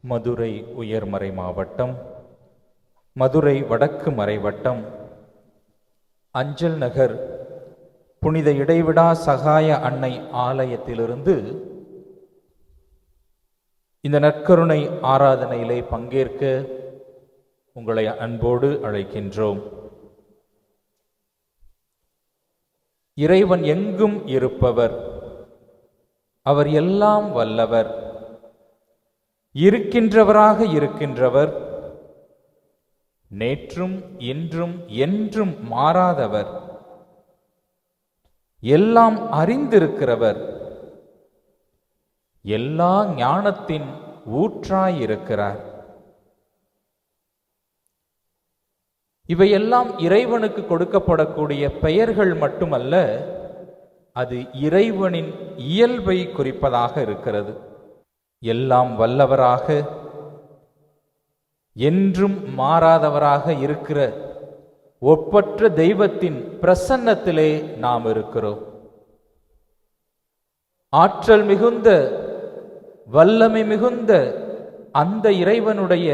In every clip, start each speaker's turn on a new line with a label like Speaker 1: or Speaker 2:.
Speaker 1: மதுரை உயர்மறை மாவட்டம், மதுரை வடக்கு மறைவட்டம், அஞ்சல் நகர் புனித இடைவிடா சகாய அன்னை ஆலயத்திலிருந்து இந்த நற்கருணை ஆராதனையிலே பங்கேற்க உங்களை அன்போடு அழைக்கின்றோம். இறைவன் எங்கும் இருப்பவர், அவர் எல்லாம் வல்லவர், இருக்கின்றவராக இருக்கின்றவர், நேற்றும் இன்றும் என்றும் மாறாதவர், எல்லாம் அறிந்திருக்கிறவர், எல்லா ஞானத்தின் ஊற்றாயிருக்கிறார். இவையெல்லாம் இறைவனுக்கு கொடுக்கப்படக்கூடிய பெயர்கள் மட்டுமல்ல, அது இறைவனின் இயல்பை குறிப்பதாக இருக்கிறது. எல்லாம் வல்லவராக, என்றும் மாறாதவராக இருக்கிற ஒப்பற்ற தெய்வத்தின் பிரசன்னத்திலே நாம் இருக்கிறோம். ஆற்றல் மிகுந்த, வல்லமை மிகுந்த அந்த இறைவனுடைய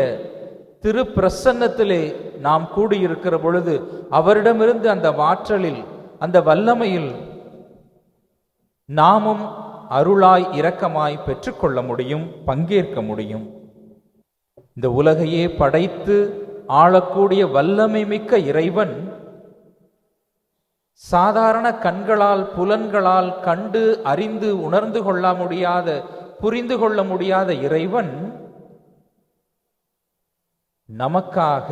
Speaker 1: திரு பிரசன்னத்திலே நாம் கூடியிருக்கிற பொழுது, அவரிடமிருந்து அந்த ஆற்றலில், அந்த வல்லமையில் நாமும் அருளாய் இரக்கமாய் பெற்றுக்கொள்ள முடியும், பங்கேற்க முடியும். இந்த உலகையே படைத்து ஆளக்கூடிய வல்லமை மிக்க இறைவன், சாதாரண கண்களால் புலன்களால் கண்டு அறிந்து உணர்ந்து கொள்ள முடியாத, புரிந்து கொள்ள முடியாத இறைவன் நமக்காக,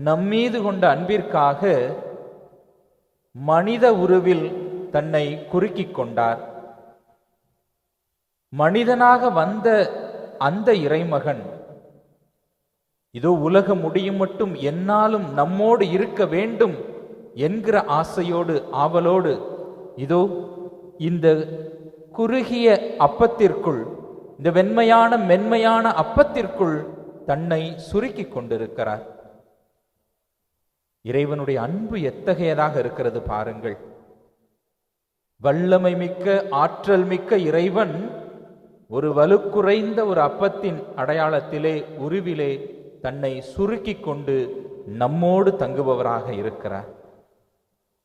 Speaker 1: நம்மீது கொண்ட அன்பிற்காக மனித உருவில் தன்னை குறுக்கிக் கொண்டார். மனிதனாக வந்த அந்த இறைமகன், இதோ உலகம் முடியும் மட்டும் என்னாலும் நம்மோடு இருக்க வேண்டும் என்கிற ஆசையோடு, ஆவலோடு, இதோ இந்த குறுகிய அப்பத்திற்குள், இந்த வெண்மையான மென்மையான அப்பத்திற்குள் தன்னை சுருக்கிக் கொண்டிருக்கிறார். இறைவனுடைய அன்பு எத்தகையதாக இருக்கிறது பாருங்கள். வல்லமை மிக்க, ஆற்றல் மிக்க இறைவன் ஒரு வலுக்குறைந்த ஒரு அப்பத்தின் அடையாளத்திலே, உருவிலே தன்னை சுருக்கிக் கொண்டு நம்மோடு தங்குபவராக இருக்கிறார்.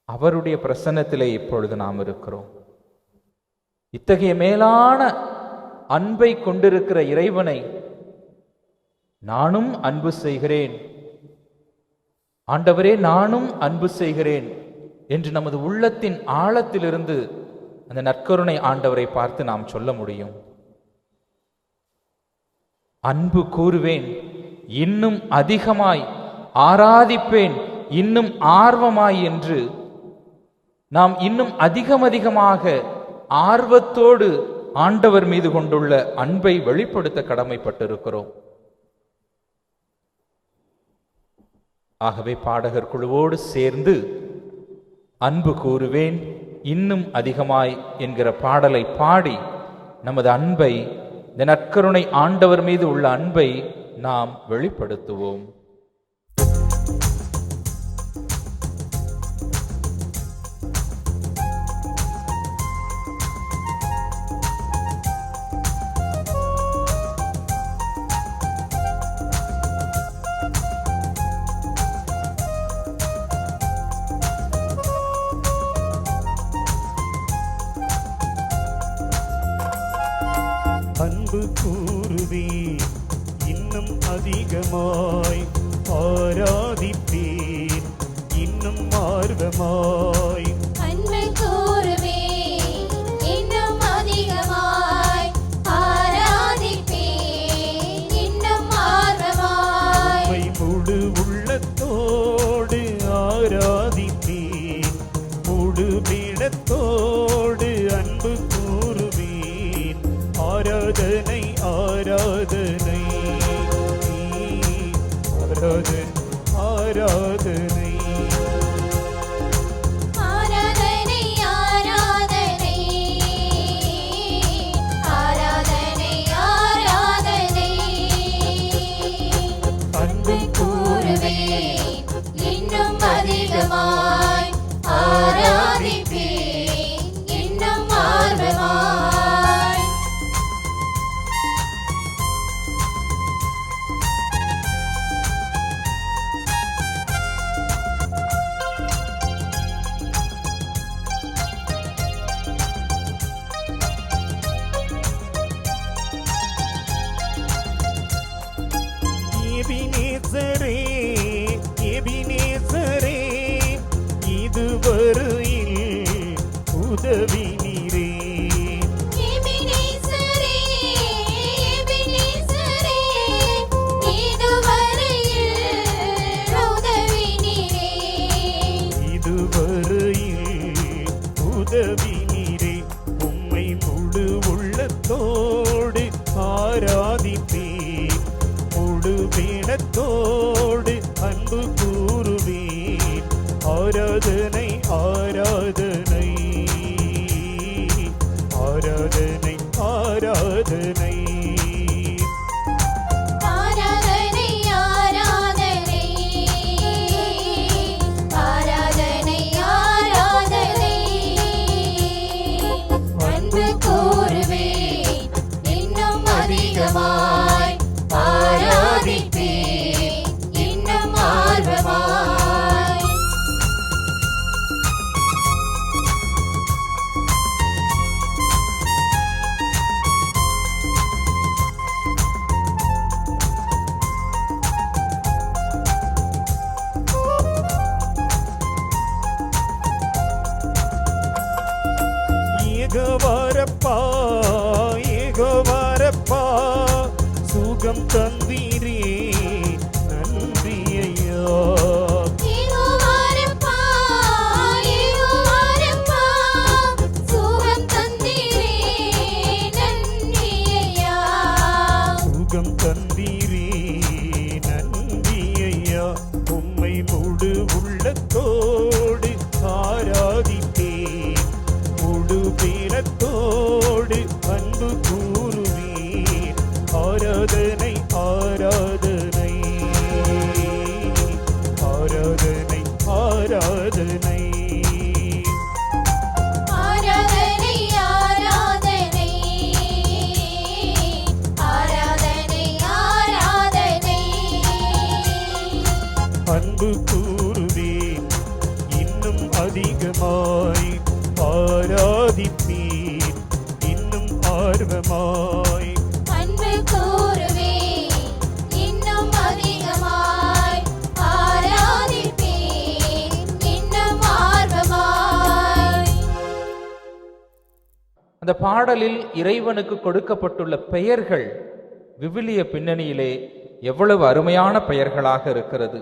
Speaker 1: அவருடைய பிரசன்னத்திலே இப்பொழுது நாம் இருக்கிறோம். இத்தகைய மேலான அன்பை கொண்டிருக்கிற இறைவனை நானும் அன்பு செய்கிறேன், ஆண்டவரே நானும் அன்பு செய்கிறேன் என்று நமது உள்ளத்தின் ஆழத்திலிருந்து அந்த நற்கருணை ஆண்டவரை பார்த்து நாம் சொல்ல முடியும். அன்பு கூறுவேன், இன்னும் அதிகமாய் ஆராதிப்பேன், இன்னும் ஆர்வமாய் என்று நாம் இன்னும் அதிகமாக ஆர்வத்தோடு ஆண்டவர் மீது கொண்டுள்ள அன்பை வெளிப்படுத்த கடமைப்பட்டிருக்கிறோம். ஆகவே பாடகர் குழுவோடு சேர்ந்து அன்பு கூறுவேன் இன்னும் அதிகமாய் என்கிற பாடலை பாடி நமது அன்பை, இந்த நற்கருணை ஆண்டவர் மீது உள்ள அன்பை நாம் வெளிப்படுத்துவோம்.
Speaker 2: அன்பு கூறுவேன் இன்னும் அதிகமாய், ஆராதிப்பேன் இன்னும் ஆர்வமாய்.
Speaker 3: அன்பு கூறுவேன் இன்னும் அதிகமாய், ஆராதிப்பேன் இன்னும் ஆர்வமாய்.
Speaker 2: உம்மை முழு உள்ளத்தோடு ஆராதிப்பேன், முழு பீடத்தோடு அன்பு கூறுவேன். ஆராதனை ஆராதனை ஆராதனை ஆராதனை
Speaker 3: ஆராதனை ஆராதனை ஆராதனை ஆராதனை.
Speaker 2: அன்பு
Speaker 3: கூறுவேன் இன்னும் அதிகமாய், ஆராதிப்பேன் இன்னும் ஆர்வமாய்.
Speaker 2: ஆராதனை
Speaker 3: ஆராதனை ஆராதனை ஆராதனை ஆராதனை அன்பு கூறுவேன் இன்னும் அதிகமாய் ஆராதிப்பேன் இன்னும் ஆர்வமாய்
Speaker 2: ஏகவாரப்பா ஏகவாரப்பா சுகம் தந்தீரே நன்றி ஐயா
Speaker 3: யெகோவாரப்பா யெகோவாரப்பா சுகம் தந்தீரே நன்றி ஐயா
Speaker 2: சுகம் தந்தீரே நன்றி ஐயா உம்மை முழு உள்ளத்தோடு ஆராதிப்பேன் முழு பீரத்தோடு அன்பு கூறுவேன் ஆராதனை ஆராதனை ஆராதனை ஆராதனை
Speaker 3: ஆராதனை ஆராதனை ஆராதனை ஆராதனை
Speaker 2: அன்பு கூறுவேன் இன்னும் அதிகமாய் ஆராதிப்பேன் இன்னும் ஆர்வமாய்
Speaker 3: அன்பு கூறுவேன் இன்னும் அதிகமாய் ஆராதிப்பேன் இன்னும் ஆர்வமாய்
Speaker 1: அந்த பாடலில் இறைவனுக்கு கொடுக்கப்பட்டுள்ள பெயர்கள் விவிலிய பின்னணியிலே எவ்வளவு அருமையான பெயர்களாக இருக்கிறது.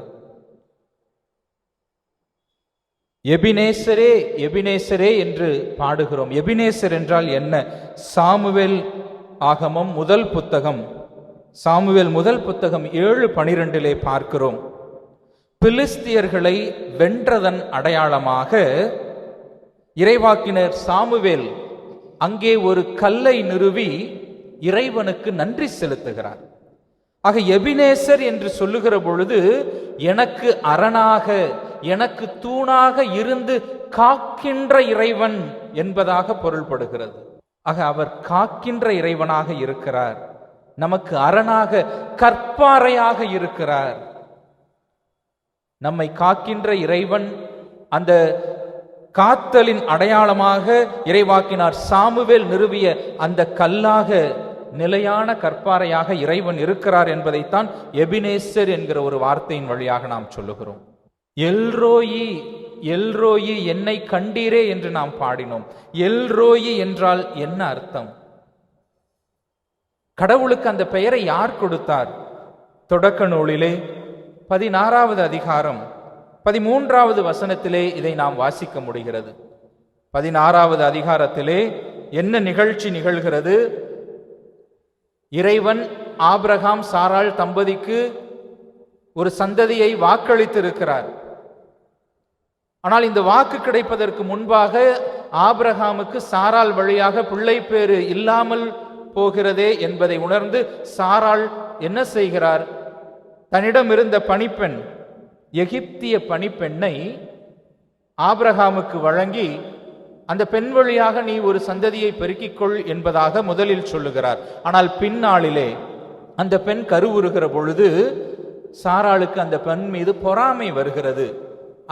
Speaker 1: எபினேசரே எபினேசரே என்று பாடுகிறோம். எபினேசர் என்றால் என்ன? சாமுவேல் ஆகமம் முதல் புத்தகம், சாமுவேல் முதல் புத்தகம் 7:12 பார்க்கிறோம். பிலிஸ்தியர்களை வென்றதன் அடையாளமாக இறைவாக்கினர் சாமுவேல் அங்கே ஒரு கல்லை நிறுவி இறைவனுக்கு நன்றி செலுத்துகிறார். ஆக எபினேசர் என்று சொல்லுகிற பொழுது எனக்கு அரணாக, எனக்கு தூணாக இருந்து காக்கின்ற இறைவன் என்பதாக பொருள்படுகிறது. ஆக அவர் காக்கின்ற இறைவனாக இருக்கிறார், நமக்கு அரணாக கற்பாறையாக இருக்கிறார். நம்மை காக்கின்ற இறைவன் அந்த காத்தலின் அடையாளமாக இறைவாக்கினார் சாமுவேல் நிறுவிய அந்த கல்லாக, நிலையான கற்பாறையாக இறைவன் இருக்கிறார் என்பதைத்தான் எபினேசர் என்கிற ஒரு வார்த்தையின் வழியாக நாம் சொல்லுகிறோம். எல்ரோயி எல்ரோயி என்னை கண்டீரே என்று நாம் பாடினோம். எல்ரோயி என்றால் என்ன அர்த்தம்? கடவுளுக்கு அந்த பெயரை யார் கொடுத்தார்? தொடக்க நூலிலே 16வது அதிகாரம் 13வது வசனத்திலே இதை நாம் வாசிக்க முடிகிறது. 16வது அதிகாரத்திலே என்ன நிகழ்ச்சி நிகழ்கிறது? இறைவன் ஆபிரகாம் சாராள் தம்பதிக்கு ஒரு சந்ததியை வாக்களித்திருக்கிறார். ஆனால் இந்த வாக்கு கிடைப்பதற்கு முன்பாக ஆபிரகாமுக்கு சாராள் வழியாக பிள்ளை பேறு இல்லாமல் போகிறதே என்பதை உணர்ந்து சாராள் என்ன செய்கிறார்? தன்னிடம் இருந்த பணிப்பெண், எகிப்திய பணிப்பெண்ணை ஆபிரகாமுக்கு வழங்கி அந்த பெண் வழியாக நீ ஒரு சந்ததியை பெருக்கிக்கொள் என்பதாக முதலில் சொல்லுகிறார். ஆனால் பின்னாளிலே அந்த பெண் கருவுறுகிற பொழுது சாராளுக்கு அந்த பெண் மீது பொறாமை வருகிறது.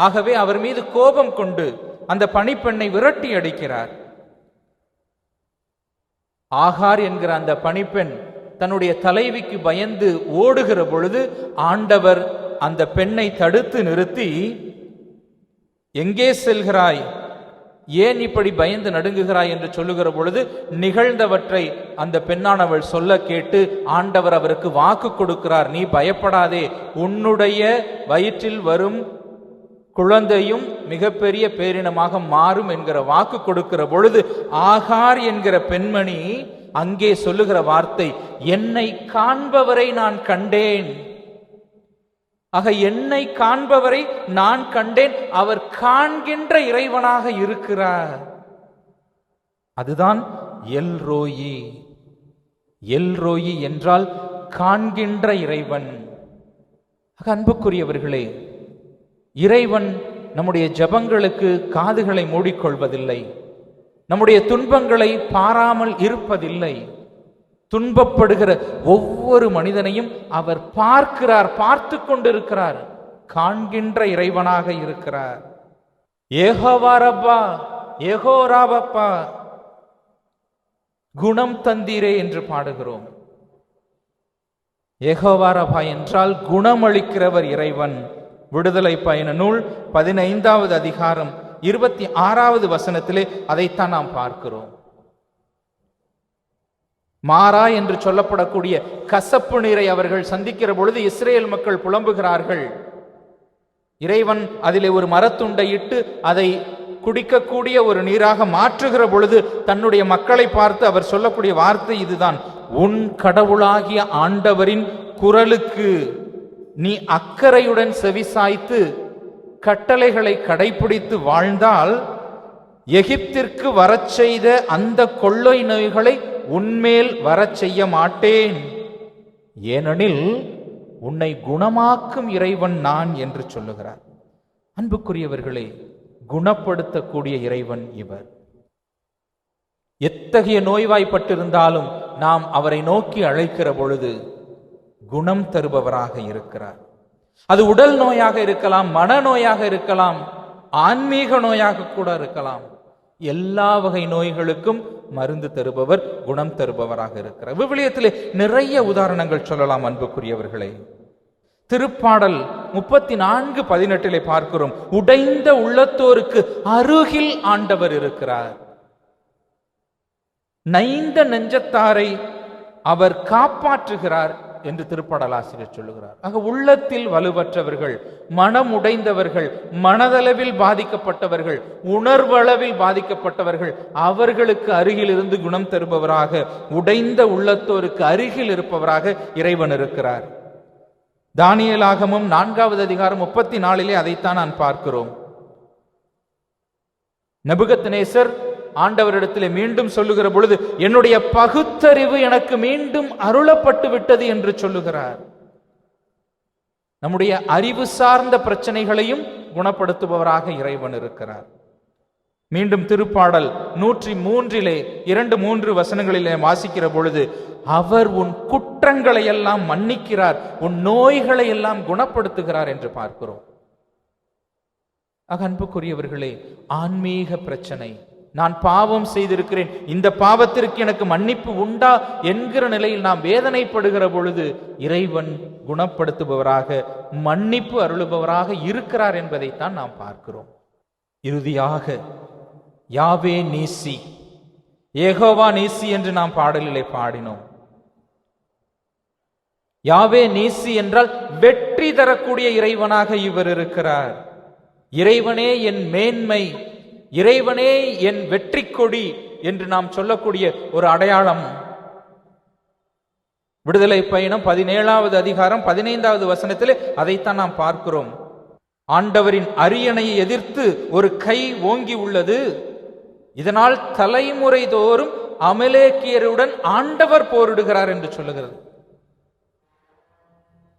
Speaker 1: ஆகவே அவர் மீது கோபம் கொண்டு அந்த பணிப்பெண்ணை விரட்டி அடிக்கிறார். ஆகார் என்கிற அந்த பணிப்பெண் தன்னுடைய தலைவிக்கு பயந்து ஓடுகிற பொழுது ஆண்டவர் அந்த பெண்ணை தடுத்து நிறுத்தி, எங்கே செல்கிறாய், ஏன் இப்படி பயந்து நடுங்குகிறாய் என்று சொல்லுகிற பொழுது நிகழ்ந்தவற்றை அந்த பெண்ணானவள் சொல்ல கேட்டு ஆண்டவர் அவருக்கு வாக்கு கொடுக்கிறார். நீ பயப்படாதே, உன்னுடைய வயிற்றில் வரும் குழந்தையும் மிகப்பெரிய பேரினமாக மாறும் என்கிற வாக்கு கொடுக்கிற பொழுது ஆகார் என்கிற பெண்மணி அங்கே சொல்லுகிற வார்த்தை, என்னை காண்பவரை நான் கண்டேன். ஆக என்னை காண்பவரை நான் கண்டேன், அவர் காண்கின்ற இறைவனாக இருக்கிறார். அதுதான் எல்ரோயி. எல்ரோயி என்றால் காண்கின்ற இறைவன். அன்புக்குரியவர்களே, இறைவன் நம்முடைய ஜெபங்களுக்கு காதுகளை மூடிக்கொள்வதில்லை, நம்முடைய துன்பங்களை பாராமல் இருப்பதில்லை. துன்பப்படுகிற ஒவ்வொரு மனிதனையும் அவர் பார்க்கிறார், பார்த்து கொண்டிருக்கிறார், காண்கின்ற இறைவனாக இருக்கிறார். யெகோவா ரப்பா, யெகோவா ரப்பா, குணம் தந்தீரே என்று பாடுகிறோம். யெகோவா ரப்பா என்றால் குணமளிக்கிறவர் இறைவன். விடுதலை பயண நூல் 15வது அதிகாரம் 26வது வசனத்திலே அதைத்தான் நாம் பார்க்கிறோம். மாறா என்று சொல்லப்படக்கூடிய கசப்பு நீரை அவர்கள் சந்திக்கிற பொழுது இஸ்ரேல் மக்கள் புலம்புகிறார்கள். இறைவன் அதிலே ஒரு மரத்துண்டை இட்டு அதை குடிக்கக்கூடிய ஒரு நீராக மாற்றுகிற பொழுது தன்னுடைய மக்களை பார்த்து அவர் சொல்லக்கூடிய வார்த்தை இதுதான்: உன் கடவுளாகிய ஆண்டவரின் குரலுக்கு நீ அக்கறையுடன் செவிசாய்த்து கட்டளைகளை கடைபிடித்து வாழ்ந்தால் எகிப்திற்கு வரச் செய்த அந்த கொள்ளை நோய்களை உன்மேல் வரச் செய்ய மாட்டேன், ஏனெனில் உன்னை குணமாக்கும் இறைவன் நான் என்று சொல்லுகிறார். அன்புக்குரியவர்களே, குணப்படுத்தக்கூடிய இறைவன் இவர். எத்தகைய நோய்வாய்ப்பட்டிருந்தாலும் நாம் அவரை நோக்கி அழைக்கிற பொழுது குணம் தருபவராக இருக்கிறார். அது உடல் நோயாக இருக்கலாம், மனநோயாக இருக்கலாம், ஆன்மீக நோயாக கூட இருக்கலாம். எல்லா வகை நோய்களுக்கும் மருந்து தருபவர், குணம் தருபவராக இருக்கிறார். விவிலியத்திலே நிறைய உதாரணங்கள் சொல்லலாம் அன்புக்குரியவர்களே. திருப்பாடல் 34:18 பார்க்கிறோம், உடைந்த உள்ளத்தோருக்கு அருகில் ஆண்டவர் இருக்கிறார். நைந்த நெஞ்சத்தாரை அவர் காப்பாற்றுகிறார் என்று திருப்பாடலாசிரியர் சொல்லுகிறார். ஆக உள்ளத்தில் வலுவற்றவர்கள், மனம் உடைந்தவர்கள், மனதளவில் பாதிக்கப்பட்டவர்கள், உணர்வளவில் பாதிக்கப்பட்டவர்கள், அவர்களுக்கு அருகில் இருந்து குணம் தருபவராக, உடைந்த உள்ளத்தோருக்கு அருகில் இருப்பவராக இறைவன் இருக்கிறார். தானியேலாகமம் 4வது அதிகாரம் 34 அதைத்தான் நான் பார்க்கிறோம். நெபுகத்நேசர் ஆண்டவரிடத்திலே மீண்டும் சொல்லுகிற பொழுது, என்னுடைய பகுத்தறிவு எனக்கு மீண்டும் அருளப்பட்டு விட்டது என்று சொல்லுகிறார். நம்முடைய அறிவு சார்ந்த பிரச்சனைகளையும் குணப்படுத்துபவராக இறைவன் இருக்கிறார். மீண்டும் திருப்பாடல் 103 2-3 வசனங்களிலே வாசிக்கிற பொழுது, அவர் உன் குற்றங்களை எல்லாம் மன்னிக்கிறார், உன் நோய்களை எல்லாம் குணப்படுத்துகிறார் என்று பார்க்கிறோம். அன்புக்குரியவர்களே, ஆன்மீக பிரச்சனை, நான் பாவம் செய்திருக்கிறேன், இந்த பாவத்திற்கு எனக்கு மன்னிப்பு உண்டா என்கிற நிலையில் நாம் வேதனைப்படுகிற பொழுது இறைவன் குணப்படுத்துபவராக, மன்னிப்பு அருளுபவராக இருக்கிறார் என்பதைத்தான் நாம் பார்க்கிறோம். இறுதியாக யாவே நீசி, யெகோவா நீசி என்று நாம் பாடலிலே பாடினோம். யாவே நீசி என்றால் வெற்றி தரக்கூடிய இறைவனாக இவர் இருக்கிறார். இறைவனே என் மேன்மை, இறைவனே என் வெற்றி கொடி என்று நாம் சொல்லக்கூடிய ஒரு அடையாளம். விடுதலை பயணம் 17வது அதிகாரம் 15வது வசனத்திலே அதைத்தான் நாம் பார்க்கிறோம். ஆண்டவரின் அரியணையை எதிர்த்து ஒரு கை ஓங்கி உள்ளது, இதனால் தலைமுறை தோறும் அமலேக்கியருடன் ஆண்டவர் போரிடுகிறார் என்று சொல்லுகிறது.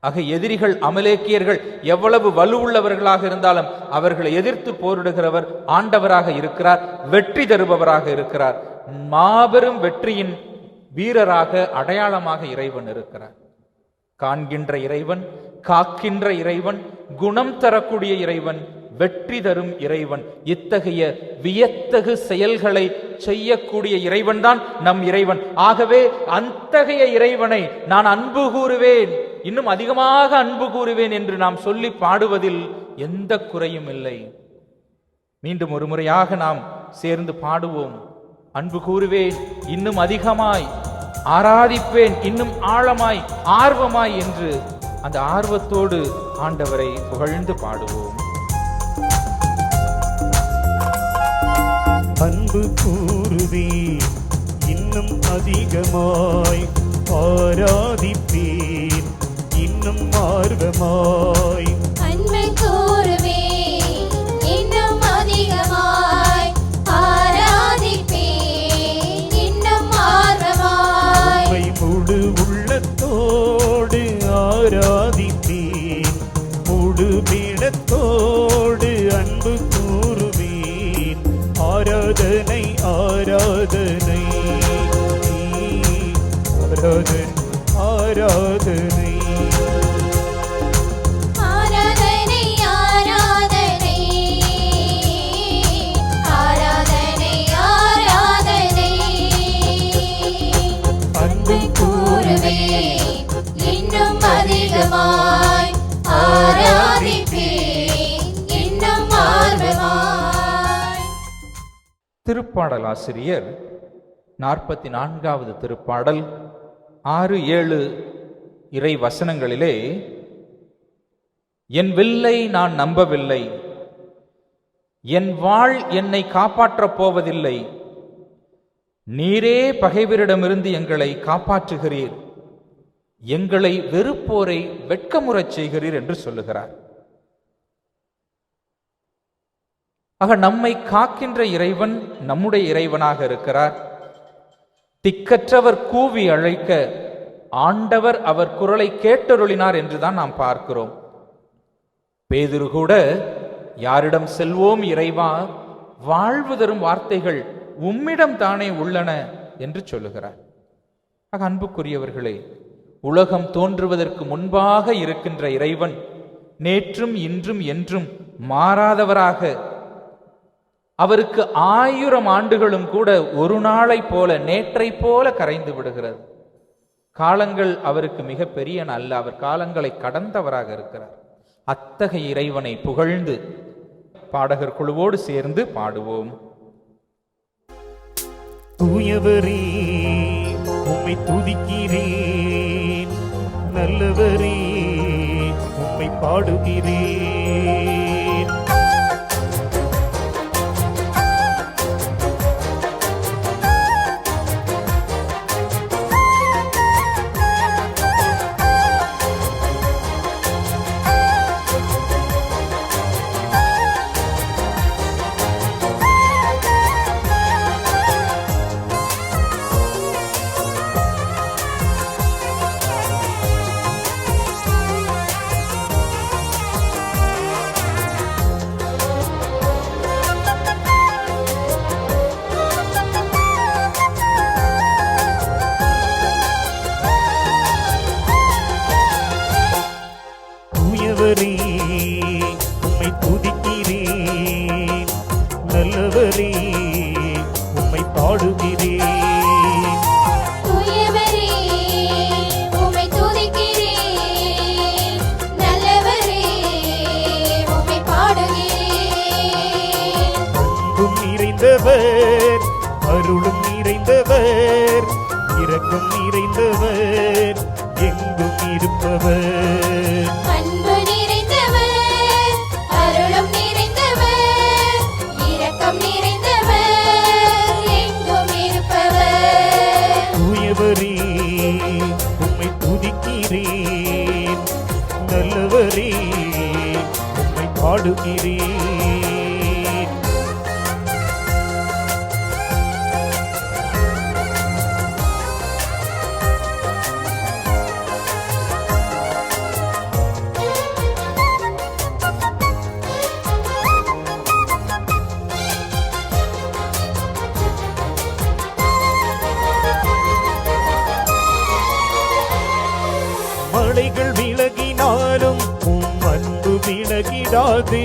Speaker 1: ஆக எதிரிகள் அமலேக்கியர்கள் எவ்வளவு வலுவுள்ளவர்களாக இருந்தாலும் அவர்களை எதிர்த்து போரிடுகிறவர் ஆண்டவராக இருக்கிறார், வெற்றி தருபவராக இருக்கிறார். மாபெரும் வெற்றியின் வீரராக, அடையாளமாக இறைவன் இருக்கிறார். காண்கின்ற இறைவன், காக்கின்ற இறைவன், குணம் தரக்கூடிய இறைவன், வெற்றி தரும் இறைவன். இத்தகைய வியத்தகு செயல்களை செய்யக்கூடிய இறைவன் தான் நம் இறைவன். ஆகவே அத்தகைய இறைவனை நான் அன்பு கூறுவேன், இன்னும் அதிகமாக அன்பு கூறுவேன் என்று நாம் சொல்லி பாடுவதில் எந்த குறையும் இல்லை. மீண்டும் ஒரு முறையாக நாம் சேர்ந்து பாடுவோம். அன்பு கூறுவேன் இன்னும் அதிகமாய், ஆராதிப்பேன் இன்னும் ஆழமாய், ஆர்வமாய் என்று அந்த ஆர்வத்தோடு ஆண்டவரை புகழ்ந்து பாடுவோம்.
Speaker 2: அன்பு கூறுவேன் இன்னும் அதிகமாய், ஆராதிப்பேன் இன்னும் ஆர்வமாய்.
Speaker 3: அன்பு கூறுவேன் இன்னும் அதிகமாய், ஆராதிப்பேன் இன்னும் ஆர்வமாய்.
Speaker 2: உம்மை முழு உள்ளத்தோடு ஆராதிப்பேன், முழு பீடத்தோடு அன்பு கூறுவேன். ஆராதனை ஆராதனை ஆராதனை ஆராதனை
Speaker 3: ஆராதனை ஆராதனை ஆராதனை ஆராதனை
Speaker 2: அன்பு
Speaker 3: கூறுவேன் இன்னும் அதிகமாய் ஆராதிப்பேன் இன்னும் ஆர்வமாய்.
Speaker 1: திருப்பாடல் ஆசிரியர் 44வது திருப்பாடல் 6-7 இறை வசனங்களிலே, என் வில்லை நான் நம்பவில்லை, என் வாள் என்னை காப்பாற்றப் போவதில்லை, நீரே பகைவரிடமிருந்து எங்களை காப்பாற்றுகிறீர், எங்களை வெறுப்போரை வெட்கமுறச் செய்கிறீர் என்று சொல்லுகிறார். ஆக நம்மை காக்கின்ற இறைவன் நம்முடைய இறைவனாக இருக்கிறார். திக்கற்றவர் கூவி அழைக்க ஆண்டவர் அவர் குரலை கேட்டருளினார் என்றுதான் நாம் பார்க்கிறோம். பேதுரு கூட, யாரிடம் செல்வோம் இறைவா, வாழ்வு தரும் வார்த்தைகள் உம்மிடம் தானே உள்ளன என்று சொல்லுகிறார். ஆக அன்புக்குரியவர்களே, உலகம் தோன்றுவதற்கு முன்பாக இருக்கின்ற இறைவன் நேற்றும் இன்றும் என்றும் மாறாதவராக, அவருக்கு 1000 ஆண்டுகளும் கூட ஒரு நாளை போல நேற்றை போல கரைந்து விடுகிறது. காலங்கள் அவருக்கு மிக பெரிய அல்ல, அவர் காலங்களை கடந்தவராக இருக்கிறார். அத்தகைய இறைவனை புகழ்ந்து பாடகர் குழுவோடு சேர்ந்து பாடுவோம்.
Speaker 2: தூயவரே உம்மை துதிக்கிறேன், நல்லவரே உம்மை பாடுகிறேன். தூயவரே உம்மை துதிக்கிறேன், நல்லவரே உம்மை பாடுகிறேன்.
Speaker 3: தூயவரே உம்மை துதிக்கிறேன், நல்லவரே உம்மை பாடுகிறேன்.
Speaker 2: அன்பும் நிறைந்தவர், அருளும் நிறைந்தவர், இரக்கம் நிறைந்தவர், எங்கும் இருப்பவர்.
Speaker 3: அன்பு நிறைந்தவர், அருளும் நிறைந்தவர், இரக்கம் நிறைந்தவர், எங்கும் இருப்பவர்.
Speaker 2: தூயவரே உம்மை துதிக்கிறேன், நல்லவரே உம்மை பாடுகிறேன். மலைகள் விலகினாலும் உம் அன்பு விலகிடாது,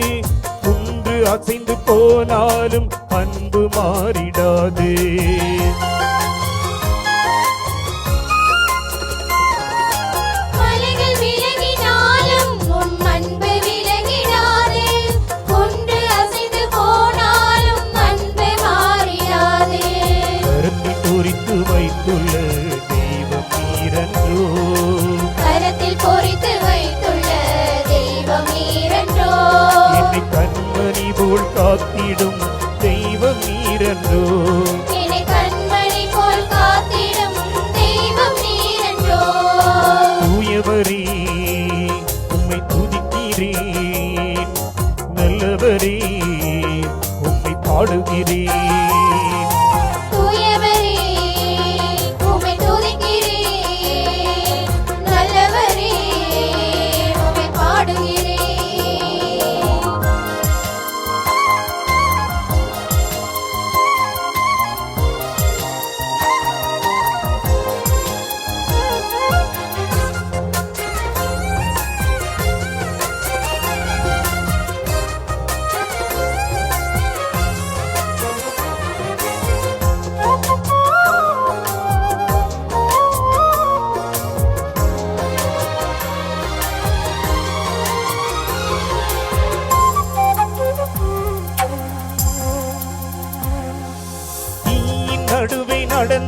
Speaker 2: குன்று அசைந்து போனாலும் அன்பு மாறிடாது.
Speaker 3: மலைகள் விலகினாலும் உன் அன்பு விலகிடாது, குன்று அசைந்து போனாலும் அன்பு மாறிடாது.
Speaker 2: கருத்தில் குறித்து வைத்துள்ள தெய்வம் நீரன்றோ,
Speaker 3: கரத்தில் பொறித்து வைத்துள்ள தெய்வம் நீரன்றோ,
Speaker 2: என்னை கண்மணி போல் காத்திடும் தெய்வம் நீரன்றோ.
Speaker 3: என்னை கண்மணி போல் காத்திடும் தெய்வம் நீரன்றோ.
Speaker 2: தூயவரே உம்மை துதிக்கிறேன், நல்லவரே உம்மை பாடுகிறேன்.
Speaker 3: தூயவரே உம்மை துதிக்கிறேன்,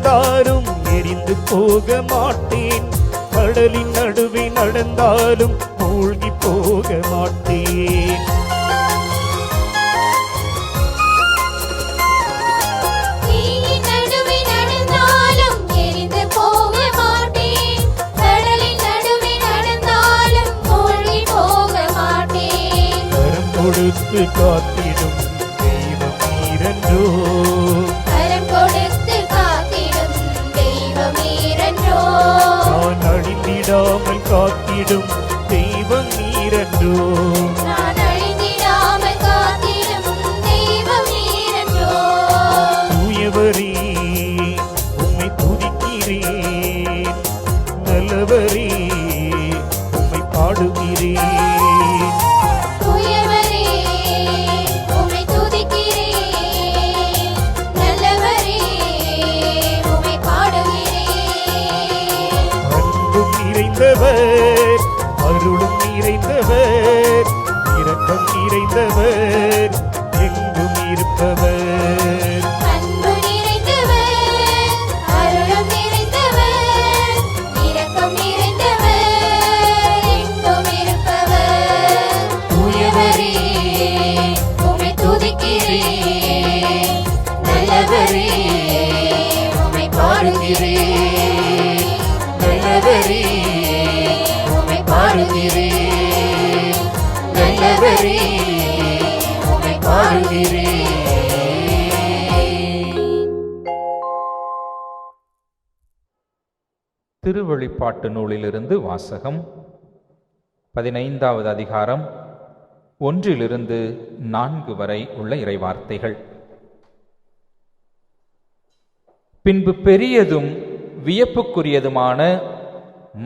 Speaker 2: நடந்தாலும் எரிந்து போக மாட்டேன். கடலின் நடுவே நடந்தாலும் மூழ்கி போக மாட்டேன்.
Speaker 3: தீயின் நடுவே நடந்தாலும் எரிந்து போக மாட்டேன். கடலின் நடுவே நடந்தாலும் மூழ்கி போக மாட்டேன்.
Speaker 2: கரம் கொடுத்து காத்திடும் தெய்வம் நீரன்றோ.
Speaker 3: கரம் கொடுத்து காத்திடும் தெய்வம் நீரன்றோ.
Speaker 2: நான் அழிந்திடாமல் காத்திடும் தெய்வம் நீரன்றோ.
Speaker 3: நான் அழிந்திடாமல் காத்திடும் தெய்வம் நீரன்றோ.
Speaker 2: தூயவரே உம்மை துதிக்கிறேன். நல்லவரே உம்மை பாடுகிறேன்.
Speaker 3: தூயவரே உம்மை துதிக்கிறேன். நல்லவரே உம்மை பாடுகிறேன்.
Speaker 2: அன்பும் நிறைந்தவர், அருளும் நிறைந்தவர், இரக்கம் நிறைந்தவர், எங்கும் இருப்பவர்.
Speaker 3: அன்பு நிறைந்தவர், அருளும் நிறைந்தவர், இரக்கம் நிறைந்தவர், எங்கும் இருப்பவர். தூயவரே உம்மை துதிக்கிறேன். நல்லவரே உம்மை பாடுகிறேன். நல்லவரே உம்மை பாடுகிறேன். நல்லவரே உம்மை பாடுகிறேன்.
Speaker 1: திருவெளிப்பாட்டு நூலிலிருந்து வாசகம். 15வது அதிகாரம் 1 4 வரை உள்ள இறைவார்த்தைகள். பின்பு பெரியதும் வியப்புக்குரியதுமான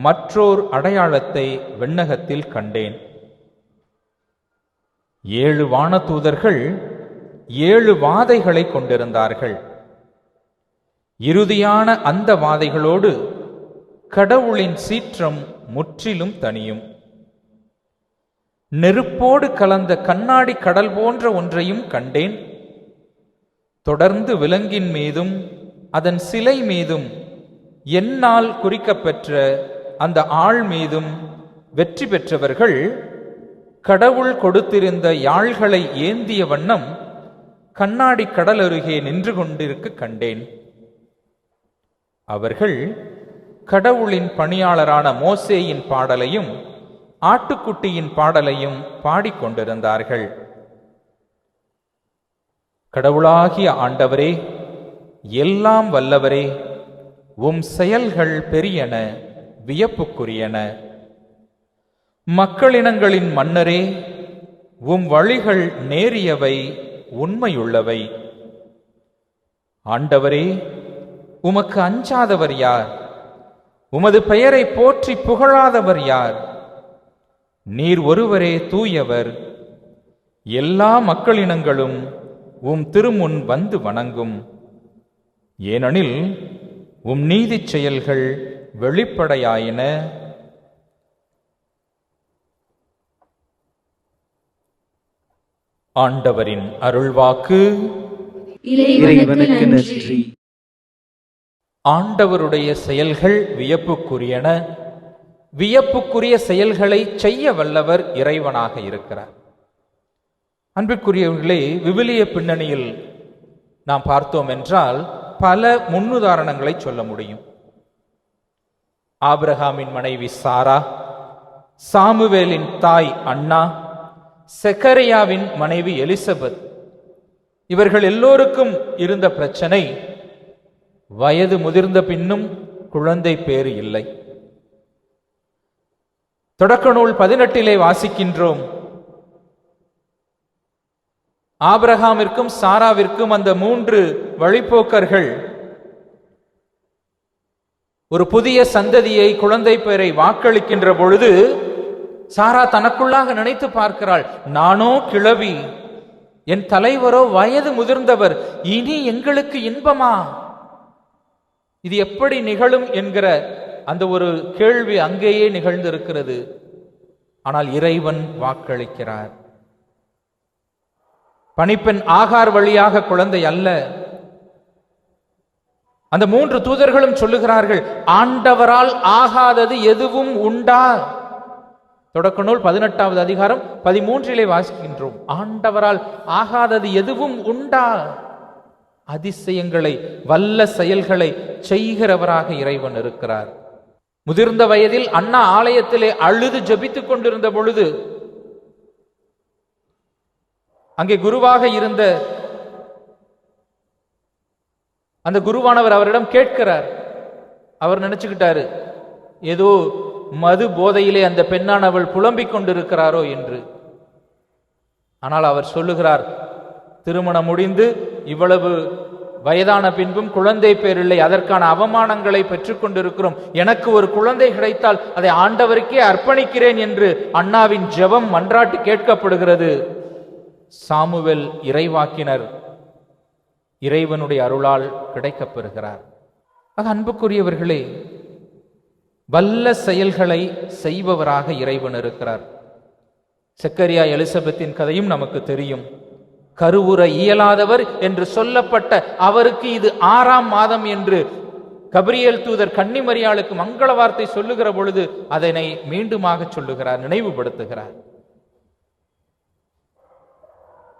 Speaker 1: மற்றோர் அடையாளத்தை விண்ணகத்தில் கண்டேன். 7 வானதூதர்கள் 7 வாதைகளை கொண்டிருந்தார்கள். இறுதியான அந்த வாதைகளோடு கடவுளின் சீற்றம் முற்றிலும் தனியும். நெருப்போடு கலந்த கண்ணாடி கடல் போன்ற ஒன்றையும் கண்டேன். தொடர்ந்து விலங்கின் மீதும் அதன் சிலை மீதும் என்னால் குறிக்கப்பெற்ற அந்த ஆள் மீதும் வெற்றி பெற்றவர்கள் கடவுள் கொடுத்திருந்த யாழ்களை ஏந்திய வண்ணம் கண்ணாடி கடல் அருகே நின்று கொண்டிருக்க கண்டேன். அவர்கள் கடவுளின் பணியாளரான மோசேயின் பாடலையும் ஆட்டுக்குட்டியின் பாடலையும் பாடிக்கொண்டிருந்தார்கள். கடவுளாகிய ஆண்டவரே, எல்லாம் வல்லவரே, உம் செயல்கள் பெரியன, வியப்புக்குரியன. மக்களினங்களின் மன்னரே, உம் வழிகள் நேரியவை, உண்மையுள்ளவை. ஆண்டவரே, உமக்கு அஞ்சாதவர் யார்? உமது பெயரை போற்றி புகழாதவர் யார்? நீர் ஒருவரே தூயவர். எல்லா மக்களினங்களும் உம் திருமுன் வந்து வணங்கும். ஏனெனில் உம் நீதிச் செயல்கள் வெளிப்படையாயின. ஆண்டவரின் அருள்வாக்கு.
Speaker 4: இறைவனுக்கு நன்றி.
Speaker 1: ஆண்டவருடைய செயல்கள் வியப்புக்குரியன. வியப்புக்குரிய செயல்களை செய்ய வல்லவர் இறைவனாக இருக்கிறார். அன்பிற்குரியவர்களே, விவிலிய பின்னணியில் நாம் பார்த்தோம் என்றால் பல முன்னுதாரணங்களை சொல்ல முடியும். ஆபிரகாமின் மனைவி சாரா, சாமுவேலின் தாய் அன்னா, செக்கரியாவின் மனைவி எலிசபெத், இவர்கள் எல்லோருக்கும் இருந்த பிரச்சனை, வயது முதிர்ந்த பின்னும் குழந்தை பேறு இல்லை. தொடக்க நூல் 18 வாசிக்கின்றோம், ஆபிரகாமிற்கும் சாராவிற்கும் அந்த 3 வழிப்போக்கர்கள் ஒரு புதிய சந்ததியை, குழந்தை பேரை வாக்களிக்கின்ற பொழுது சாரா தனக்குள்ளாக நினைத்து பார்க்கிறாள், நானோ கிழவி, என் தலைவரோ வயது முதிர்ந்தவர், இனி எங்களுக்கு இன்பமா? இது எப்படி நிகழும் என்கிற அந்த ஒரு கேள்வி அங்கேயே நிகழ்ந்திருக்கிறது. ஆனால் இறைவன் வாக்களிக்கிறார். பணிப்பெண் ஆகார் வழியாக குழந்தை அல்ல, அந்த 3 தூதர்களும் சொல்லுகிறார்கள், ஆண்டவரால் ஆகாதது எதுவும் உண்டா? தொடக்க நூல் 18வது அதிகாரம் 13 வாசிக்கின்றோம். ஆண்டவரால் ஆகாதது எதுவும் உண்டா? அதிசயங்களை, வல்ல செயல்களை செய்கிறவராக இறைவன் இருக்கிறார். முதிர்ந்த வயதில் அண்ணா ஆலயத்திலே அழுது ஜெபித்துக் கொண்டிருந்த பொழுது அங்கே குருவாக இருந்த அந்த குருவானவர் அவரிடம் கேட்கிறார். அவர் நினைச்சுக்கிட்டாரு ஏதோ மது போதையிலே அந்த பெண்ணானவள் புலம்பிக் கொண்டிருக்கிறாரோ என்று. ஆனால் அவர் சொல்லுகிறார், திருமணம் முடிந்து இவ்வளவு வயதான பின்பும் குழந்தை பேரில்லை, அதற்கான அவமானங்களை பெற்றுக் கொண்டிருக்கிறோம். எனக்கு ஒரு குழந்தை கிடைத்தால் அதை ஆண்டவருக்கே அர்ப்பணிக்கிறேன் என்று அண்ணாவின் ஜெபம் மன்றாட்டு கேட்கப்படுகிறது. சாமுவேல் இறைவாக்கினர் இறைவனுடைய அருளால் கிடைக்கப் பெறுகிறார். அன்புக்குரியவர்களே, வல்ல செயல்களை செய்பவராக இறைவன் இருக்கிறார். செக்கரியா எலிசபெத்தின் கதையும் நமக்கு தெரியும். கருவுற இயலாதவர் என்று சொல்லப்பட்ட அவருக்கு இது 6ஆம் மாதம் என்று கபிரியேல் தூதர் கன்னிமரியாளுக்கு மங்கள வார்த்தை சொல்லுகிற பொழுது அதனை மீண்டுமாக சொல்லுகிறார், நினைவுபடுத்துகிறார்.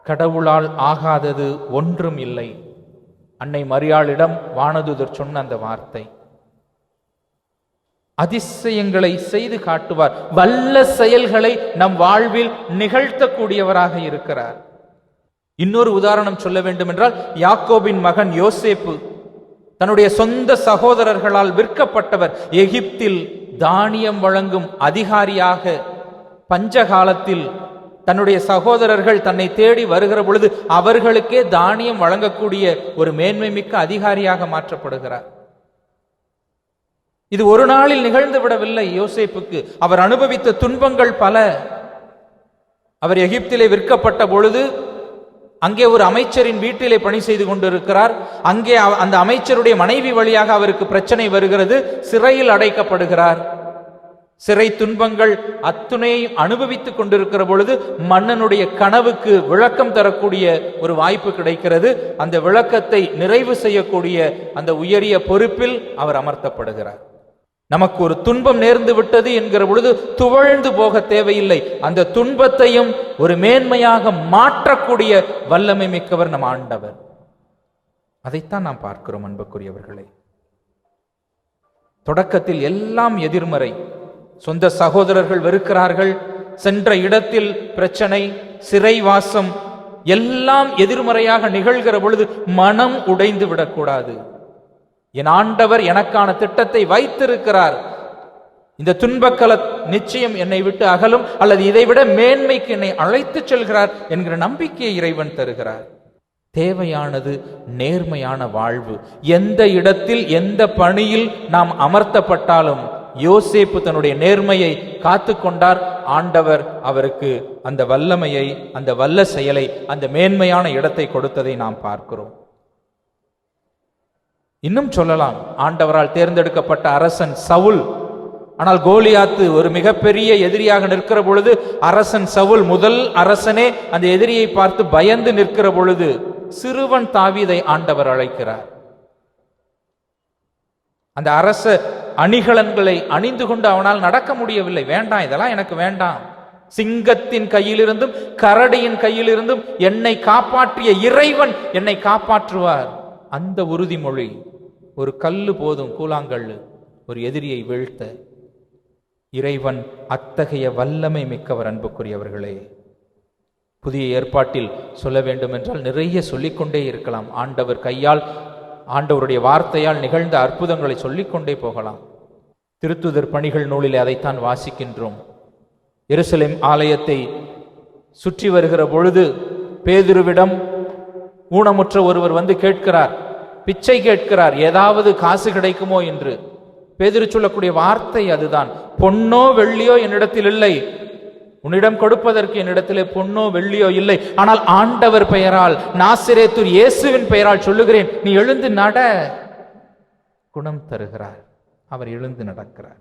Speaker 1: கடவுளால் ஆகாதது ஒன்றும் இல்லை. அன்னை மரியாளிடம் வானதூதர் சொன்ன அந்த வார்த்தை. அதிசயங்களை செய்து காட்டுவார். வல்ல செயல்களை நம் வாழ்வில் நிகழ்த்தக்கூடியவராக இருக்கிறார். இன்னொரு உதாரணம் சொல்ல வேண்டும் என்றால், யாக்கோபின் மகன் யோசேப்பு தன்னுடைய சொந்த சகோதரர்களால் விற்கப்பட்டவர். எகிப்தில் தானியம் வழங்கும் அதிகாரியாக பஞ்சகாலத்தில் தன்னுடைய சகோதரர்கள் தன்னை தேடி வருகிற பொழுது அவர்களுக்கே தானியம் வழங்கக்கூடிய ஒரு மேன்மை மிக்க அதிகாரியாக மாற்றப்படுகிறார். இது ஒரு நாளில் நிகழ்ந்து விடவில்லை. யோசேப்புக்கு அவர் அனுபவித்த துன்பங்கள் பல. அவர் எகிப்திலே விற்கப்பட்ட பொழுது அங்கே ஒரு அமைச்சரின் வீட்டிலே பணி செய்து கொண்டிருக்கிறார். அங்கே அந்த அமைச்சருடைய மனைவி வழியாக அவருக்கு பிரச்சனை வருகிறது. சிறையில் அடைக்கப்படுகிறார். சிறை துன்பங்கள் அத்துணையும் அனுபவித்துக் கொண்டிருக்கிற பொழுது மன்னனுடைய கனவுக்கு விளக்கம் தரக்கூடிய ஒரு வாய்ப்பு கிடைக்கிறது. அந்த விளக்கத்தை நிறைவு செய்யக்கூடிய அந்த உயரிய பொறுப்பில் அவர் அமர்த்தப்படுகிறார். நமக்கு ஒரு துன்பம் நேர்ந்து விட்டது என்கிற பொழுது துவழ்ந்து போக தேவையில்லை. அந்த துன்பத்தையும் ஒரு மேன்மையாக மாற்றக்கூடிய வல்லமை மிக்கவர் நம் ஆண்டவர். அதைத்தான் நாம் பார்க்கிறோம். அன்புக்குரியவர்களே, தொடக்கத்தில் எல்லாம் எதிர்மறை. சொந்த சகோதரர்கள் வெறுக்கிறார்கள், சென்ற இடத்தில் பிரச்சனை, சிறைவாசம், எல்லாம் எதிர்மறையாக நிகழ்கிற பொழுது மனம் உடைந்து விடக்கூடாது. என் ஆண்டவர் எனக்கான திட்டத்தை வைத்திருக்கிறார். இந்த துன்பக்கல நிச்சயம் என்னை விட்டு அகலும், அல்லது இதைவிட மேன்மைக்கு என்னை அழைத்து செல்கிறார் என்கிற நம்பிக்கையை இறைவன் தருகிறார். தேவையானது நேர்மையான வாழ்வு. எந்த இடத்தில் எந்த பணியில் நாம் அமர்த்தப்பட்டாலும் யோசேப்பு தன்னுடைய நேர்மையை காத்து கொண்டார். ஆண்டவர் அவருக்கு அந்த வல்லமையை, அந்த வல்ல செயலை, அந்த மேன்மையான இடத்தை கொடுத்ததை நாம் பார்க்கிறோம். இன்னும் சொல்லலாம், ஆண்டவரால் தேர்ந்தெடுக்கப்பட்ட அரசன் சவுல். ஆனால் கோலியாத்து ஒரு மிகப்பெரிய எதிரியாக நிற்கிற பொழுது அரசன் சவுல், முதல் அரசனே அந்த எதிரியை பார்த்து பயந்து நிற்கிற பொழுது சிறுவன் தாவீதை ஆண்டவர் அழைக்கிறார். அந்த அரச அணிகலன்களை அணிந்து கொண்டு அவனால் நடக்க முடியவில்லை. வேண்டாம், இதெல்லாம் எனக்கு வேண்டாம். சிங்கத்தின் கையிலிருந்தும் கரடியின் கையிலிருந்தும் என்னை காப்பாற்றிய இறைவன் என்னை காப்பாற்றுவார். அந்த உறுதிமொழி. ஒரு கல்லு போதும், கூழாங்கல்லு, ஒரு எதிரியை வீழ்த்த. இறைவன் அத்தகைய வல்லமை மிக்கவர். அன்புக்குரியவர்களே, புதிய ஏற்பாட்டில் சொல்ல வேண்டும் என்றால் நிறைய சொல்லிக்கொண்டே இருக்கலாம். ஆண்டவர் கையால், ஆண்டவருடைய வார்த்தையால் நிகழ்ந்த அற்புதங்களை சொல்லிக்கொண்டே போகலாம். திருத்துதர் பணிகள் நூலிலே அதைத்தான் வாசிக்கின்றோம். எருசலேம் ஆலயத்தை சுற்றி வருகிற பொழுது பேதுருவிடம் ஊனமுற்ற ஒருவர் வந்து கேட்கிறார், பிச்சை கேட்கிறார், ஏதாவது காசு கிடைக்குமோ என்று. பேதுரு சொல்லக்கூடிய வார்த்தை அதுதான், பொன்னோ வெள்ளியோ என்னிடத்தில் இல்லை, உன்னிடம் கொடுப்பதற்கு என்னிடத்திலே பொன்னோ வெள்ளியோ இல்லை, ஆனால் ஆண்டவர் பெயரால், நாசரேத்தூர் இயேசுவின் பெயரால் சொல்லுகிறேன், நீ எழுந்து நட. குணம் தருகிறார். அவர் எழுந்து நடக்கிறார்.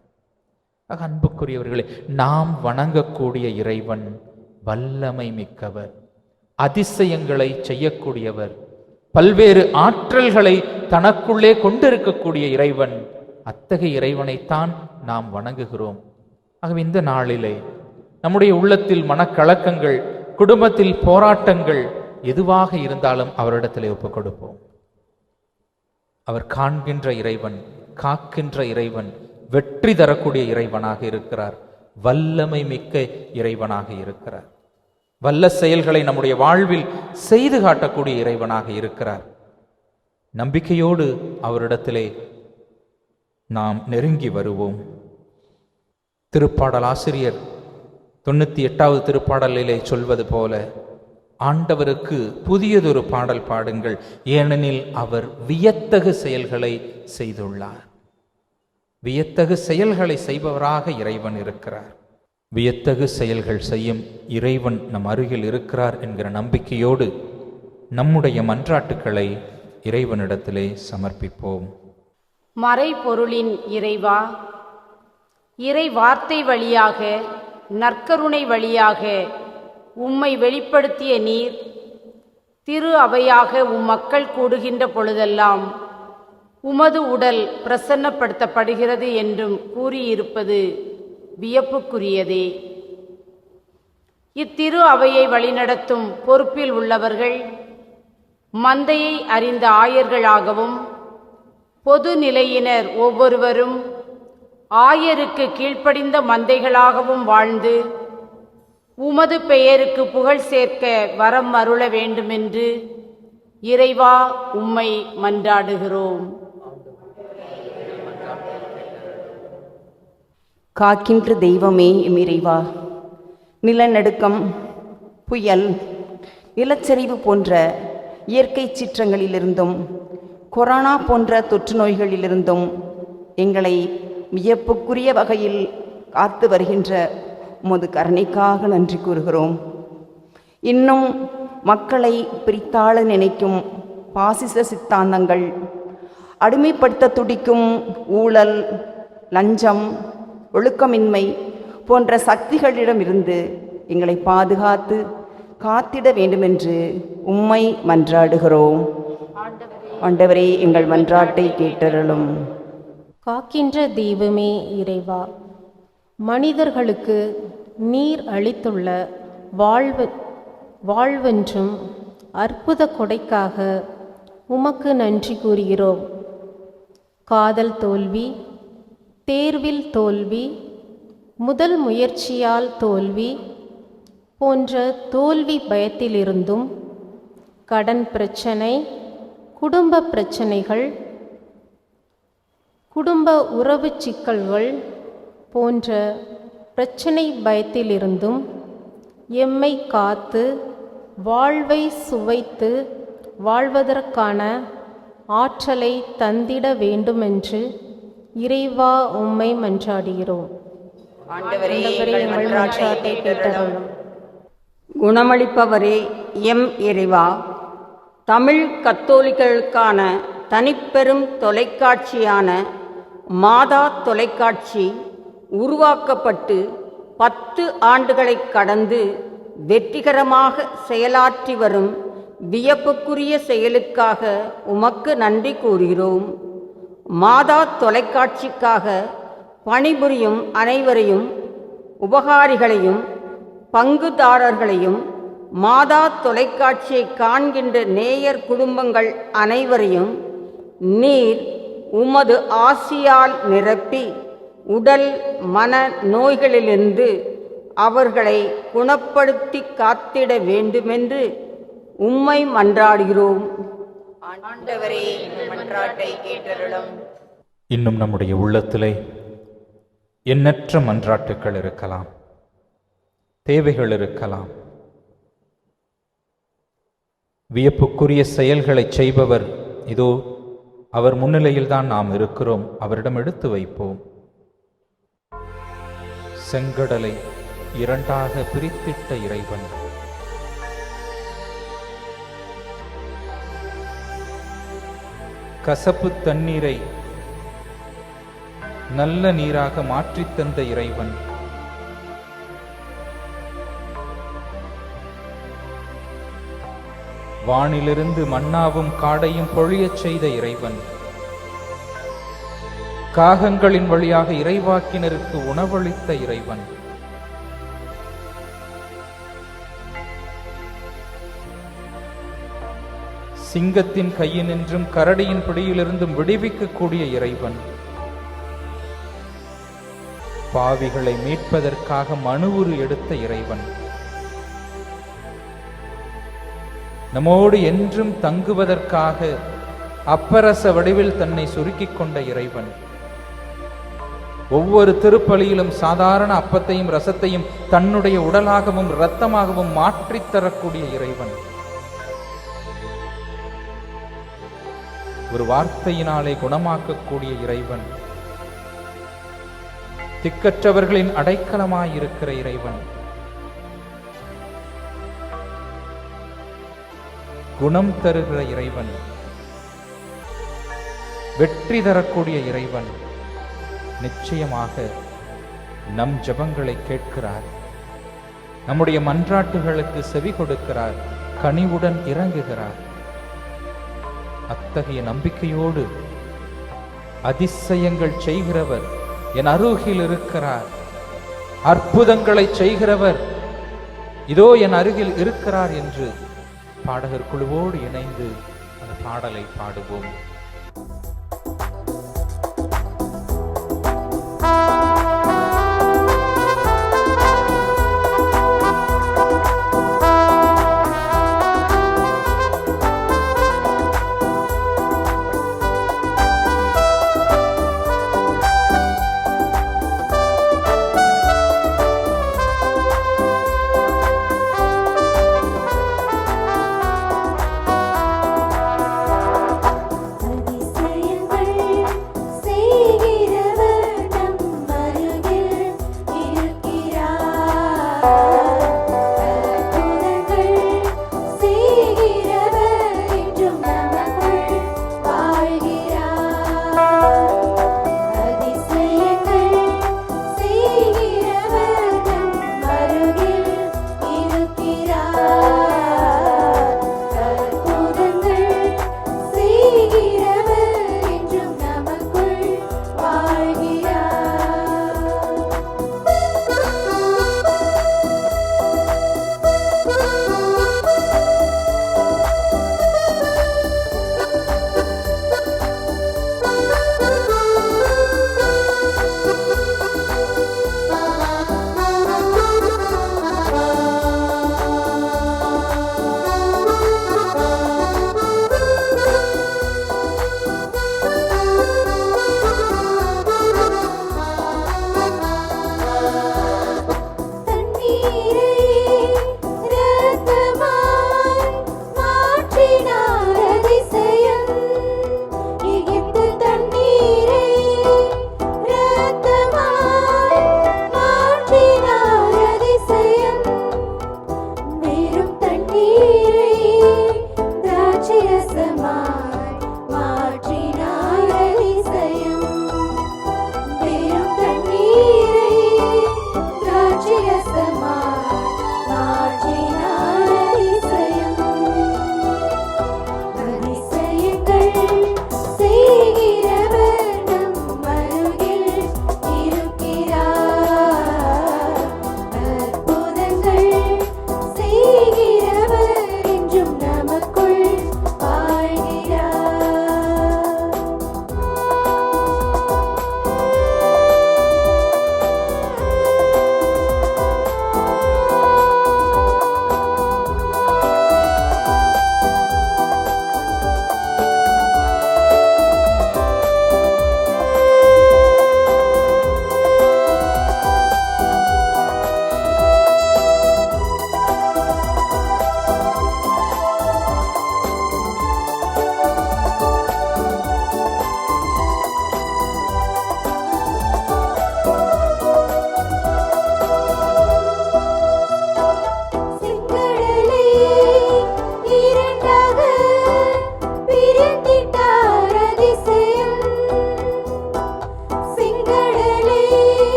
Speaker 1: அன்புக்குரியவர்களே, நாம் வணங்கக்கூடிய இறைவன் வல்லமை மிக்கவர், அதிசயங்களை செய்யக்கூடியவர், பல்வேறு ஆற்றல்களை தனக்குள்ளே கொண்டிருக்கக்கூடிய இறைவன். அத்தகைய இறைவனைத்தான் நாம் வணங்குகிறோம். ஆகவே இந்த நாளிலே நம்முடைய உள்ளத்தில் மனக்கலக்கங்கள், குடும்பத்தில் போராட்டங்கள் எதுவாக இருந்தாலும் அவரிடத்திலே ஒப்புக் கொடுப்போம். அவர் காண்கின்ற இறைவன், காக்கின்ற இறைவன், வெற்றி தரக்கூடிய இறைவனாக இருக்கிறார். வல்லமை மிக்க இறைவனாக இருக்கிறார். வல்ல செயல்களை நம்முடைய வாழ்வில் செய்து காட்டக்கூடிய இறைவனாக இருக்கிறார். நம்பிக்கையோடு அவரிடத்திலே நாம் நெருங்கி வருவோம். திருப்பாடல் ஆசிரியர் 98வது திருப்பாடலிலே சொல்வது போல, ஆண்டவருக்கு புதியதொரு பாடல் பாடுங்கள், ஏனெனில் அவர் வியத்தகு செயல்களை செய்துள்ளார். வியத்தகு செயல்களை செய்பவராக இறைவன் இருக்கிறார். வியத்தகு செயல்கள் செய்யும் இறைவன் நம் அருகில் இருக்கிறார் என்கிற நம்பிக்கையோடு நம்முடைய மன்றாட்டுக்களை இறைவனிடத்திலே சமர்ப்பிப்போம்.
Speaker 5: மறைபொருளின் இறைவா, இறை வார்த்தை வழியாக, நற்கருணை வழியாக உம்மை வெளிப்படுத்திய நீர், திரு அவையாக மக்கள் கூடுகின்ற பொழுதெல்லாம் உமது உடல் பிரசன்னப்படுத்தப்படுகிறது என்றும் கூறியிருப்பது வியப்புக்குரியதே. இத்திரு அவையை வழிநடத்தும் பொறுப்பில் உள்ளவர்கள் மந்தையை அறிந்த ஆயர்களாகவும், பொது நிலையினர் ஒவ்வொருவரும் ஆயருக்கு கீழ்ப்படிந்த மந்தைகளாகவும் வாழ்ந்து உமது பெயருக்கு புகழ் சேர்க்க வரம் அருள வேண்டுமென்று இறைவா உம்மை மன்றாடுகிறோம்.
Speaker 6: காக்கின்ற தெய்வமே எம் இறைவா, நிலநடுக்கம், புயல், நிலச்சரிவு போன்ற இயற்கை சீற்றங்களிலிருந்தும் கொரோனா போன்ற தொற்று நோய்களிலிருந்தும் எங்களை வியப்புக்குரிய வகையில் காத்து வருகின்ற உமது கருணைக்காக நன்றி கூறுகிறோம். இன்னும் மக்களை பிரித்தாள நினைக்கும் பாசிச சித்தாந்தங்கள், அடிமைப்படுத்த துடிக்கும் ஊழல், லஞ்சம், ஒழுக்கமின்மை போன்ற சக்திகளிடமிருந்து எங்களை பாதுகாத்து காத்திட வேண்டுமென்று உம்மை மன்றாடுகிறோம். ஆண்டவரே, எங்கள் மன்றாட்டை கேட்டருளும்.
Speaker 7: காக்கின்ற தெய்வமே இறைவா, மனிதர்களுக்கு நீர் அளித்துள்ள வாழ்வென்றும் அற்புத கொடைக்காக உமக்கு நன்றி கூறுகிறோம். காதல் தோல்வி, தேர்வில் தோல்வி, முதல் முயற்சியால் தோல்வி போன்ற தோல்வி பயத்திலிருந்தும், கடன் பிரச்சனை, குடும்ப பிரச்சனைகள், குடும்ப உறவு சிக்கல்கள் போன்ற பிரச்சனை பயத்திலிருந்தும் எம்மை காத்து வாழ்வை சுவைத்து வாழ்வதற்கான ஆற்றலை தந்திட வேண்டுமென்று இறைவா உம்மை மன்றாடுகிறோம்.
Speaker 6: ஆண்டவரே, எங்கள் மன்றாட்டை கேட்டருளும்.
Speaker 8: குணமளிப்பவரே எம் இறைவா, தமிழ் கத்தோலிக்கர்களுக்கான தனிப்பெரும் தொலைக்காட்சியான மாதா தொலைக்காட்சி உருவாக்கப்பட்டு 10 ஆண்டுகளை கடந்து வெற்றிகரமாக செயலாற்றி வரும் வியப்புக்குரிய செயலுக்காக உமக்கு நன்றி கூறுகிறோம். மாதா தொலைக்காட்சிக்காக பணிபுரியும் அனைவரையும், உபகாரிகளையும் பங்குதாரர்களையும், மாதா தொலைக்காட்சியை காண்கின்ற நேயர் குடும்பங்கள் அனைவரையும் நீர் உமது ஆசியால் நிரப்பி உடல் மன நோய்களிலிருந்து அவர்களை குணப்படுத்தி காத்திட வேண்டுமென்று உம்மை மன்றாடுகிறோம்.
Speaker 6: ஆண்டவரே, எங்கள் மன்றாட்டை கேட்டருளும்.
Speaker 1: இன்னும் நம்முடைய உள்ளத்திலே எண்ணற்ற மன்றாட்டுக்கள் இருக்கலாம், தேவைகள் இருக்கலாம். வியப்புக்குரிய செயல்களை செய்பவர் இதோ அவர் முன்னிலையில் தான் நாம் இருக்கிறோம். அவரிடம் எடுத்து வைப்போம். செங்கடலை 2ஆக பிரித்திட்ட இறைவன், கசப்பு தண்ணீரை நல்ல நீராக மாற்றித் தந்த இறைவன், வானிலிருந்து மன்னாவும் காடையும் பொழியச் செய்த இறைவன், காகங்களின் வழியாக இறைவாக்கினருக்கு உணவளித்த இறைவன், சிங்கத்தின் கையினின்றும் கரடியின் பிடியிலிருந்தும் விடுவிக்கக்கூடிய இறைவன், பாவிகளை மீட்பதற்காக மனுவுரு எடுத்த இறைவன், நம்மோடு என்றும் தங்குவதற்காக அப்பரச வடிவில் தன்னை சுருக்கிக் கொண்ட இறைவன், ஒவ்வொரு திருப்பலியிலும் சாதாரண அப்பத்தையும் ரசத்தையும் தன்னுடைய உடலாகவும் இரத்தமாகவும் மாற்றித் தரக்கூடிய இறைவன், ஒரு வார்த்தையினாலே குணமாக்கக்கூடிய இறைவன், திக்கற்றவர்களின் அடைக்கலமாயிருக்கிற இறைவன், குணம் தருகிற இறைவன், வெற்றி தரக்கூடிய இறைவன் நிச்சயமாக நம் ஜெபங்களை கேட்கிறார், நம்முடைய மன்றாட்டுகளுக்கு செவி கொடுக்கிறார், கனிவுடன் இறங்குகிறார். அத்தகைய நம்பிக்கையோடு அதிசயங்கள் செய்கிறவர் என் அருகில் இருக்கிறார், அற்புதங்களை செய்கிறவர் இதோ என் அருகில் இருக்கிறார் என்று பாடகர் குழுவோடு இணைந்து அந்த பாடலை பாடுவோம்.
Speaker 3: அதிசய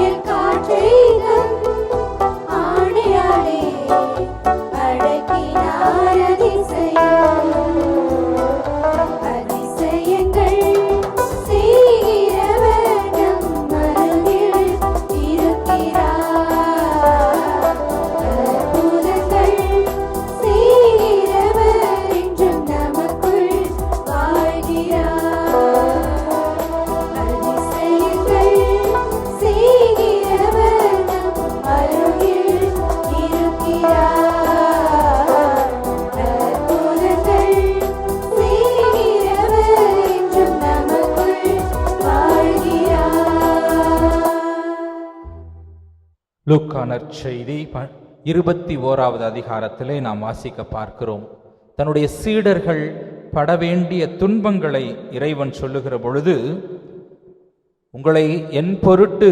Speaker 3: புயல் காற்றை ஆணையாலே அடக்கினார் அதிசயங்கள் செய்கிறவர் நம் அருகில் இருக்கிறார். அற்புதங்கள் செய்கிறவர் என்றும் நமக்குள் வாழ்கிறார். அதிசயங்கள் செய்கிறவர் நம் அருகில் இருக்கிறார். அற்புதங்கள் செய்கிறவர் என்றும் நமக்குள் வாழ்கிறார்.
Speaker 1: லூக்கா நற்செய்தி 21வது அதிகாரத்திலே நாம் வாசிக்க பார்க்கிறோம். தன்னுடைய சீடர்கள் பட வேண்டிய துன்பங்களை இறைவன் சொல்லுகிற பொழுது, உங்களை என் பொருட்டு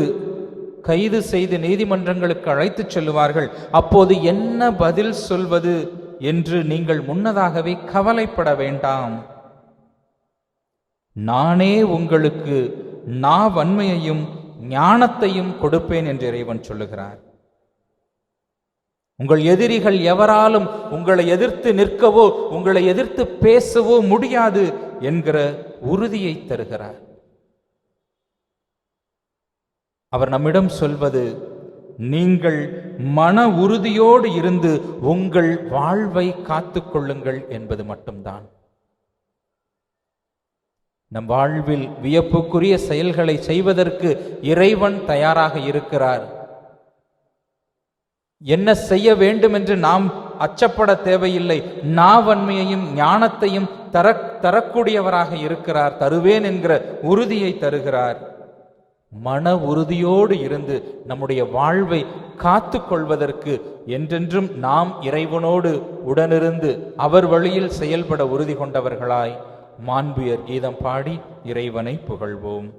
Speaker 1: கைது செய்து நீதிமன்றங்களுக்கு அழைத்துச் செல்லுவார்கள், அப்போது என்ன பதில் சொல்வது என்று நீங்கள் முன்னதாகவே கவலைப்பட வேண்டாம். நானே உங்களுக்கு நாவன்மையையும் ஞானத்தையும் கொடுப்பேன் என்று இறைவன் சொல்லுகிறார். உங்கள் எதிரிகள் எவராலும் உங்களை எதிர்த்து நிற்கவோ உங்களை எதிர்த்து பேசவோ முடியாது என்கிற உறுதியை தருகிறார். அவர் நம்மிடம் சொல்வது, நீங்கள் மன உறுதியோடு இருந்து உங்கள் வாழ்வை காத்துக்கொள்ளுங்கள் என்பது மட்டும்தான். நம் வாழ்வில் வியப்புக்குரிய செயல்களை செய்வதற்கு இறைவன் தயாராக இருக்கிறார். என்ன செய்ய வேண்டும் என்று நாம் அச்சப்பட தேவையில்லை. நாவன்மையையும் ஞானத்தையும் தரக்கூடியவராக இருக்கிறார். தருவேன் என்கிற உறுதியை தருகிறார். மன உறுதியோடு இருந்து நம்முடைய வாழ்வை காத்து கொள்வதற்கு என்றென்றும் நாம் இறைவனோடு உடனிருந்து அவர் வழியில் செயல்பட உறுதி கொண்டவர்களாய் மாண்புயர் கீதம் பாடி இறைவனை புகழ்வோம்.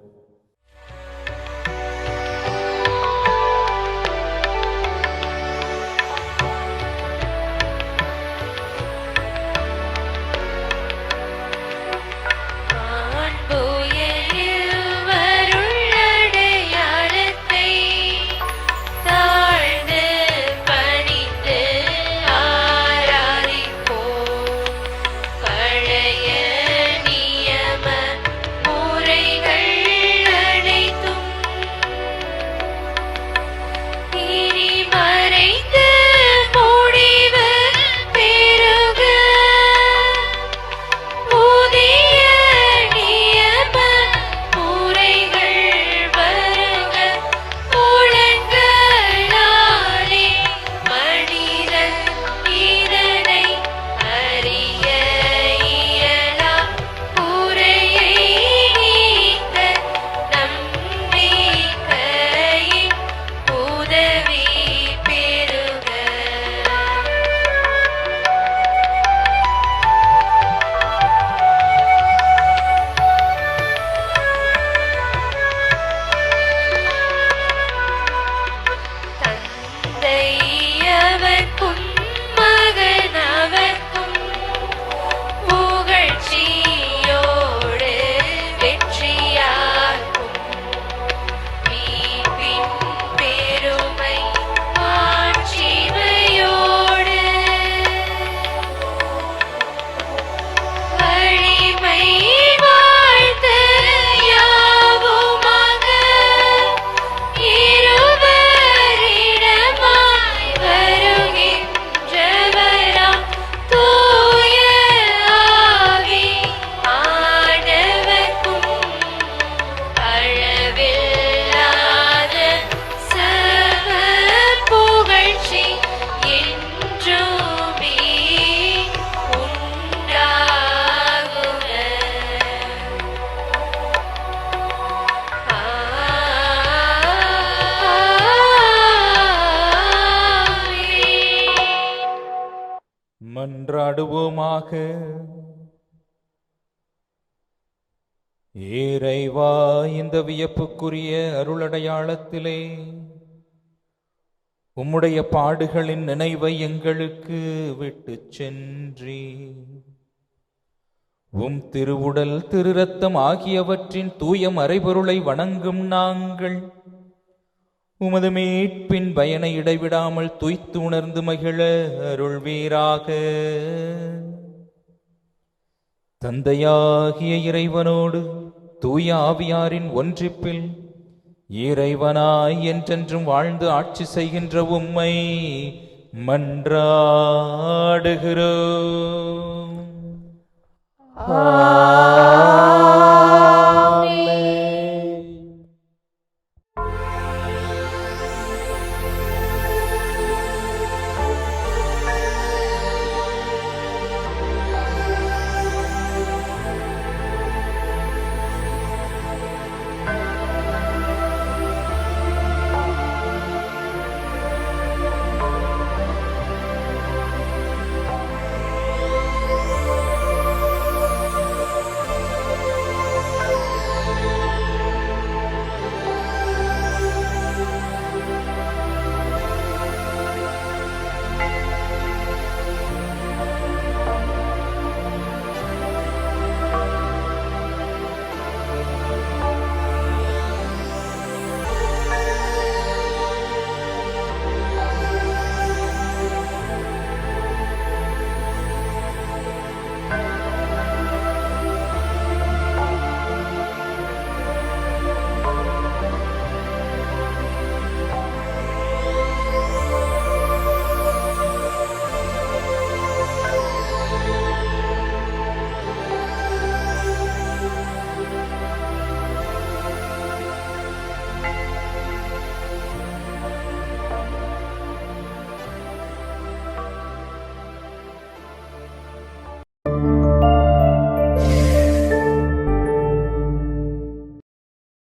Speaker 1: மன்றாடுவோமாக. இறைவா, இந்த வியப்புக்குரிய அருளடையாளத்திலே உம்முடைய பாடுகளின் நினைவை எங்களுக்கு விட்டு சென்றி உம் திருவுடல் திரு இரத்தம் ஆகியவற்றின் தூய மறைபொருளை வணங்கும் நாங்கள் உமது மீட்பின் பயனை இடைவிடாமல் துய்த்து உணர்ந்து மகிழ அருள்வீராக. தந்தையாகிய இறைவனோடு தூய ஆவியாரின் ஒன்றிப்பில் இறைவனாய் என்றென்றும் வாழ்ந்து ஆட்சி செய்கின்ற உம்மை மன்றாடுகிறோம்.